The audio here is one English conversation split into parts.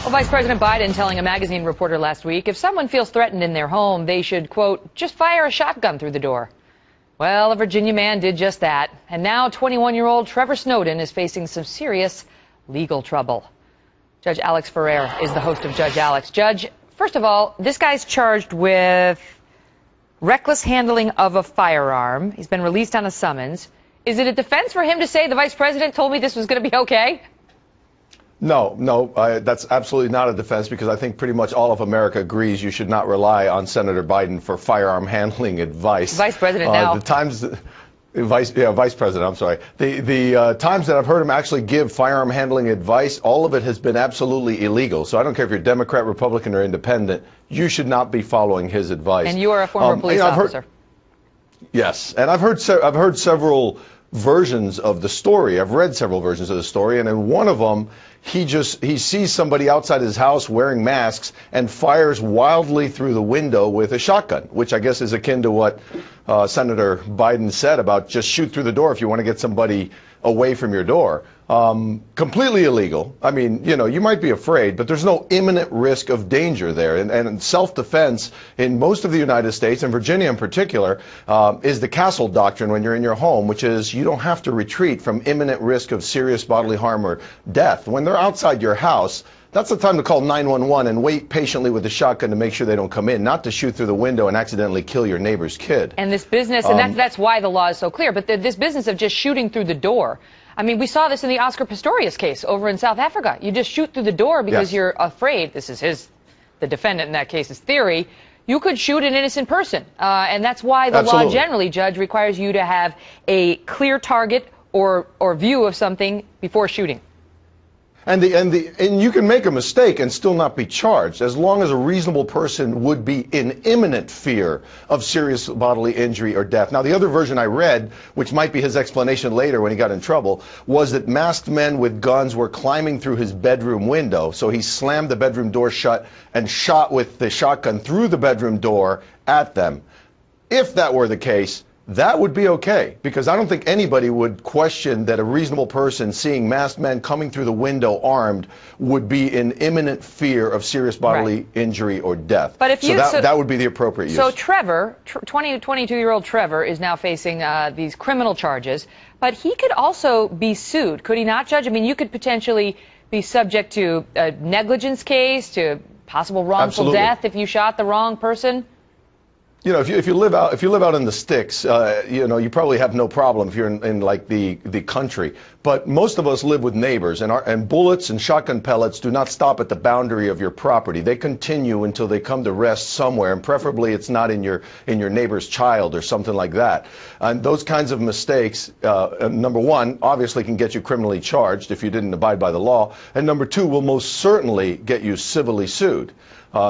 Well, Vice President Biden telling a magazine reporter last week, if someone feels threatened in their home, they should, quote, just fire a shotgun through the door. Well, a Virginia man did just that. And now 21-year-old Trevor Snowden is facing some serious legal trouble. Judge Alex Ferrer is the host of Judge Alex. Judge, first of all, this guy's charged with reckless handling of a firearm. He's been released on a summons. Is it a defense for him to say the vice president told me this was going to be okay? No, that's absolutely not a defense, because I think pretty much all of America agrees you should not rely on Senator Biden for firearm handling advice. Vice President now. Vice President, I'm sorry. The times that I've heard him actually give firearm handling advice, all of it has been absolutely illegal. So I don't care if you're Democrat, Republican, or Independent, you should not be following his advice. And you are a former police officer. Yes, and I've heard several versions of the story. I've read several versions of the story, and in one of them, he sees somebody outside his house wearing masks and fires wildly through the window with a shotgun, which I guess is akin to what Senator Biden said about just shoot through the door if you want to get somebody away from your door. Completely illegal. I mean, you know, you might be afraid, but there's no imminent risk of danger there. And self-defense in most of the United States, and Virginia in particular, is the castle doctrine when you're in your home, which is you don't have to retreat from imminent risk of serious bodily harm or death. When they're outside your house, that's the time to call 911 and wait patiently with the shotgun to make sure they don't come in, not to shoot through the window and accidentally kill your neighbor's kid. And this business, and that's why the law is so clear, but this business of just shooting through the door, I mean, we saw this in the Oscar Pistorius case over in South Africa. You just shoot through the door because you're afraid. This is the defendant in that case's theory. You could shoot an innocent person. And that's why the law generally, Judge, requires you to have a clear target or view of something before shooting. And you can make a mistake and still not be charged, as long as a reasonable person would be in imminent fear of serious bodily injury or death. Now, the other version I read, which might be his explanation later when he got in trouble, was that masked men with guns were climbing through his bedroom window. So he slammed the bedroom door shut and shot with the shotgun through the bedroom door at them. If that were the case, that would be okay, because I don't think anybody would question that a reasonable person seeing masked men coming through the window armed would be in imminent fear of serious bodily injury or death. But if that would be the appropriate use. So Trevor, 22-year-old Trevor, is now facing these criminal charges, but he could also be sued, could he not, Judge? I mean, you could potentially be subject to a negligence case, to possible wrongful death if you shot the wrong person. You know, if you live out in the sticks, you know, you probably have no problem if you're in like the country. But most of us live with neighbors, and bullets and shotgun pellets do not stop at the boundary of your property. They continue until they come to rest somewhere, and preferably it's not in your neighbor's child or something like that. And those kinds of mistakes, number one, obviously can get you criminally charged if you didn't abide by the law, and number two, will most certainly get you civilly sued.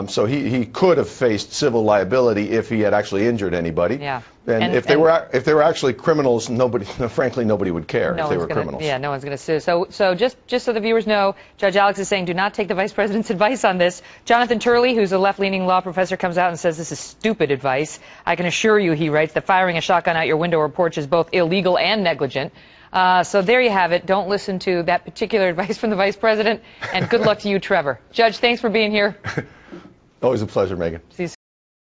So he could have faced civil liability if he had actually injured anybody. Yeah. And if they were actually criminals, frankly, nobody would care if they were criminals. Yeah, no one's going to sue. So just so the viewers know, Judge Alex is saying do not take the vice president's advice on this. Jonathan Turley, who's a left-leaning law professor, comes out and says this is stupid advice. I can assure you, he writes, that firing a shotgun out your window or porch is both illegal and negligent. So there you have it. Don't listen to that particular advice from the vice president. And good luck to you, Trevor. Judge, thanks for being here. Always a pleasure, Megan. See you soon.